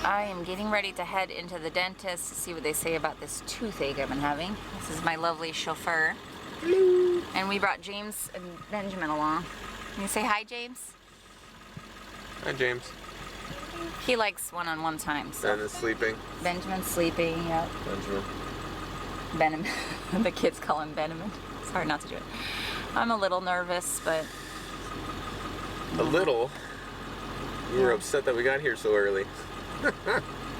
I am getting ready to head into the dentist to see what they say about this toothache I've been having. This is my lovely chauffeur. Hello. And we brought James and Benjamin along. Can you say hi, James? Hi, James. He likes one-on-one time. So. Ben is sleeping. Benjamin's sleeping, yep. Benjamin. The kids call him Benjamin. It's hard not to do it. I'm a little nervous, but... A little? You were upset that we got here so early.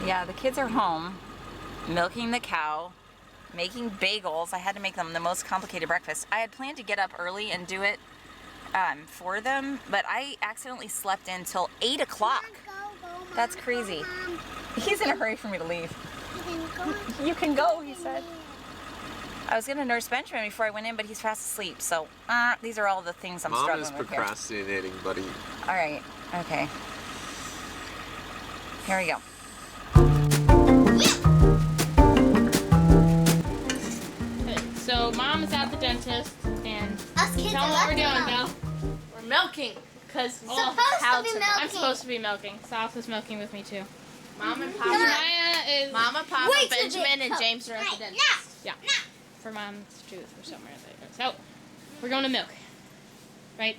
Yeah, the kids are home, milking the cow, making bagels. I had to make them the most complicated breakfast. I had planned to get up early and do it for them, but I accidentally slept in till 8 o'clock. That's crazy. He's in a hurry for me to leave. You can go, he said. I was going to nurse Benjamin before I went in, but he's fast asleep. So these are all the things I'm struggling with here. Mom is procrastinating, buddy. All right. Okay. Here we go. Okay, so Mom is at the dentist, and Us kids tell them what we're doing, Belle. We're milking, because I'm supposed to be milking. Silas is milking with me too. Mom and Papa. Maya is. Mama, Papa, Benjamin, and James are at the dentist. Yeah. For Mom's tooth or somewhere there. So we're going to milk, right?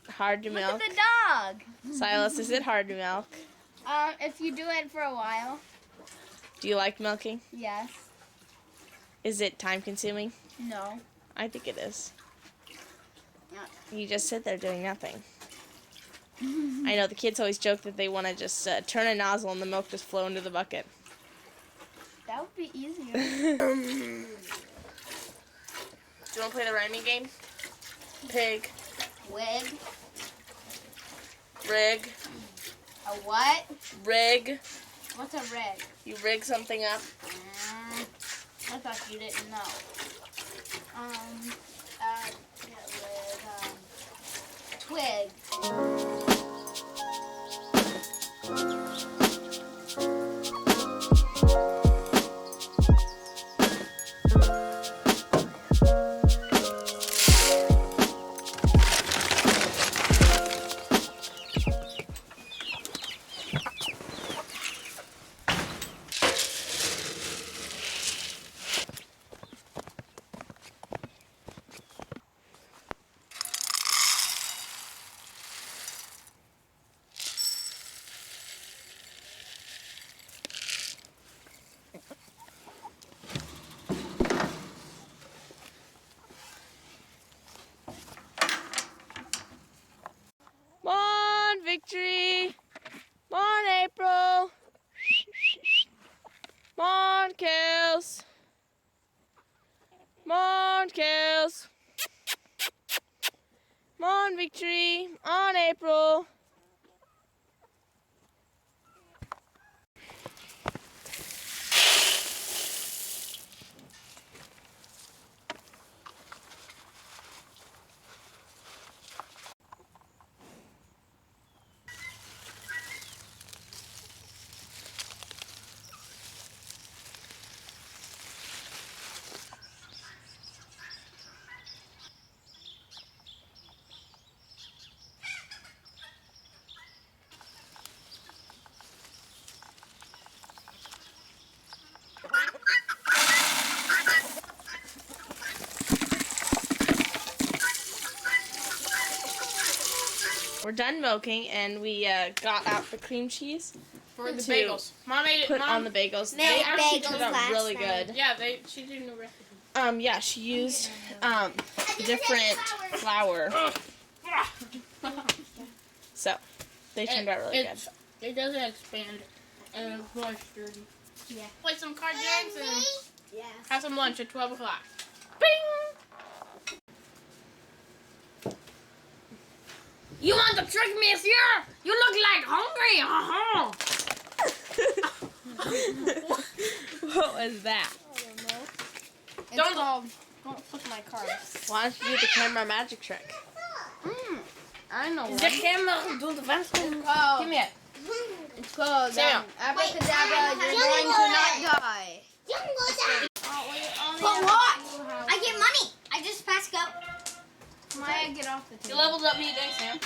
Hard to milk? Look at the dog. Silas, is it hard to milk? If you do it for a while. Do you like milking? Yes. Is it time consuming? No. I think it is. Yeah. You just sit there doing nothing. I know the kids always joke that they want to just turn a nozzle and the milk just flow into the bucket. That would be easier. Do you want to play the rhyming game? Pig. Wig. Rig. A what? Rig. What's a rig? You rig something up. I thought you didn't know. Twig. Victory! Come on, April! Come on, Kales! Come on, Kales! Come on, Victory! On, April! We're done milking, and we got out the cream cheese For the to bagels. Mom made it. put Mom on the bagels. Made They actually bagels turned out last really night. good. Yeah, she did a new recipe. Yeah, she used different flour, so they turned out really good. It doesn't expand. And it's more sturdy. Yeah. Play some card games and Yeah. have some lunch at 12 o'clock. Bing! You want to trick me, sir? You look like hungry. What was that? Don't push my card. Why don't you do the camera magic trick? I know. The camera do the best. Give me it. It's called Sam. Abracadabra, you're going to not die. But what? I get money. I just passed go. Maya, get off the You table. leveled up me today, Sam.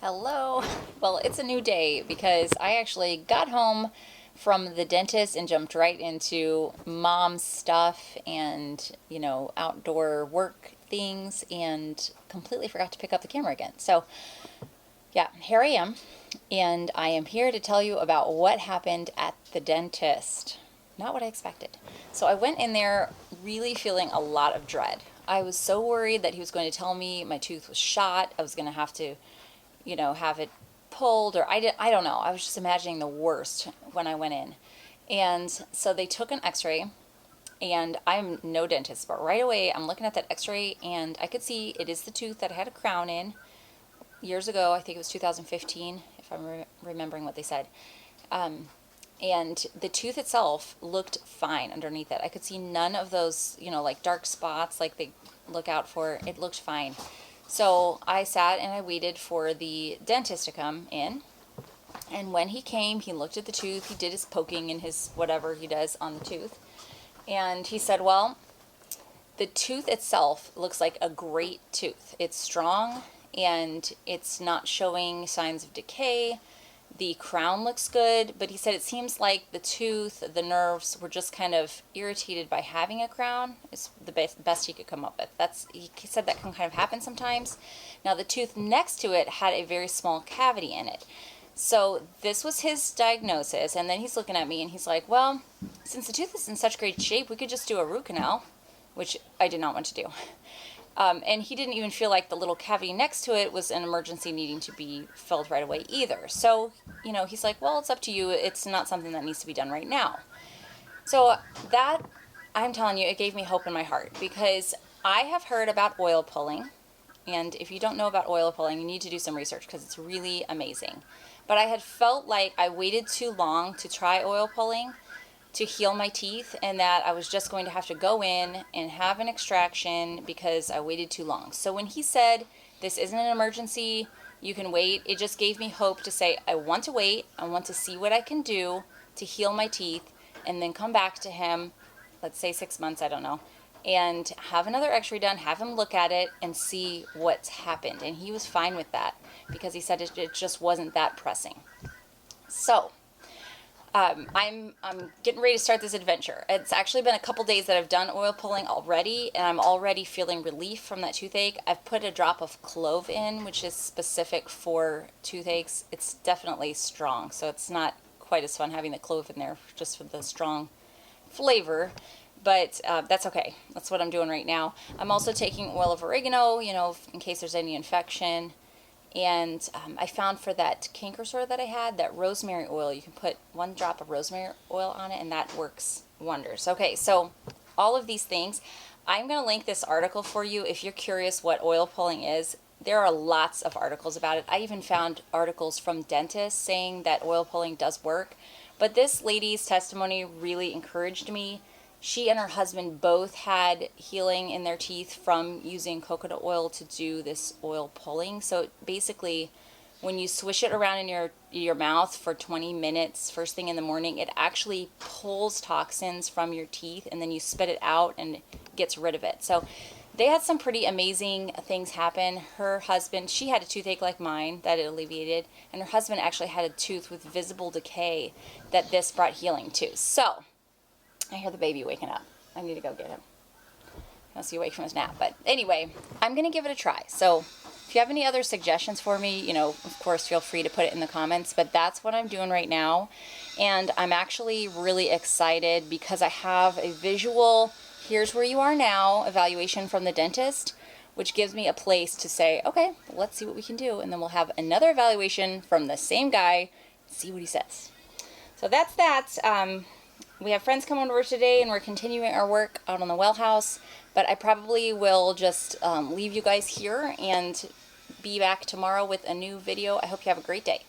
Hello. Well, it's a new day because I actually got home from the dentist and jumped right into mom's stuff and, outdoor work things and completely forgot to pick up the camera again. So, yeah, here I am. And I am here to tell you about what happened at the dentist. Not what I expected. So I went in there really feeling a lot of dread. I was so worried that he was going to tell me my tooth was shot. I was going to have to, have it pulled, or I don't know. I was just imagining the worst when I went in. And so they took an x-ray, and I'm no dentist, but right away I'm looking at that x-ray and I could see it is the tooth that I had a crown in years ago. I think it was 2015, if I'm remembering what they said. And the tooth itself looked fine underneath it. I could see none of those, like dark spots like they look out for. It looked fine. So I sat and I waited for the dentist to come in. And when he came, he looked at the tooth. He did his poking and his whatever he does on the tooth. And he said, well, the tooth itself looks like a great tooth. It's strong and it's not showing signs of decay. The crown looks good, but he said it seems like the tooth, the nerves were just kind of irritated by having a crown. Is the best he could come up with. He said that can kind of happen sometimes. Now the tooth next to it had a very small cavity in it. So this was his diagnosis, and then he's looking at me and he's like, well, since the tooth is in such great shape, we could just do a root canal, which I did not want to do. And he didn't even feel like the little cavity next to it was an emergency needing to be filled right away either. So, he's like, well, it's up to you. It's not something that needs to be done right now. So that, I'm telling you, it gave me hope in my heart because I have heard about oil pulling. And if you don't know about oil pulling, you need to do some research because it's really amazing. But I had felt like I waited too long to try oil pulling to heal my teeth, and that I was just going to have to go in and have an extraction because I waited too long. So when he said, this isn't an emergency, you can wait, it just gave me hope to say, I want to wait, I want to see what I can do to heal my teeth, and then come back to him, let's say 6 months, I don't know, and have another x-ray done, have him look at it, and see what's happened. And he was fine with that, because he said it just wasn't that pressing. So, I'm getting ready to start this adventure. It's actually been a couple days that I've done oil pulling already, and I'm already feeling relief from that toothache. I've put a drop of clove in, which is specific for toothaches. It's definitely strong, so it's not quite as fun having the clove in there just for the strong flavor, but that's okay. That's what I'm doing right now. I'm also taking oil of oregano, in case there's any infection. And I found for that canker sore that I had, that rosemary oil, you can put 1 drop of rosemary oil on it, and that works wonders. Okay, so all of these things, I'm going to link this article for you if you're curious what oil pulling is. There are lots of articles about it. I even found articles from dentists saying that oil pulling does work. But this lady's testimony really encouraged me. She and her husband both had healing in their teeth from using coconut oil to do this oil pulling. So basically, when you swish it around in your mouth for 20 minutes first thing in the morning, it actually pulls toxins from your teeth, and then you spit it out and gets rid of it. So they had some pretty amazing things happen. Her husband, she had a toothache like mine that it alleviated, and her husband actually had a tooth with visible decay that this brought healing to. So I hear the baby waking up. I need to go get him. Unless he awake from his nap. But anyway, I'm going to give it a try. So If you have any other suggestions for me, you know, of course, feel free to put it in the comments, but that's what I'm doing right now. And I'm actually really excited because I have a visual, here's where you are now, evaluation from the dentist, which gives me a place to say, okay, let's see what we can do. And then we'll have another evaluation from the same guy, see what he says. So that's that. We have friends coming over today and we're continuing our work out on the well house, but I probably will just leave you guys here and be back tomorrow with a new video. I hope you have a great day.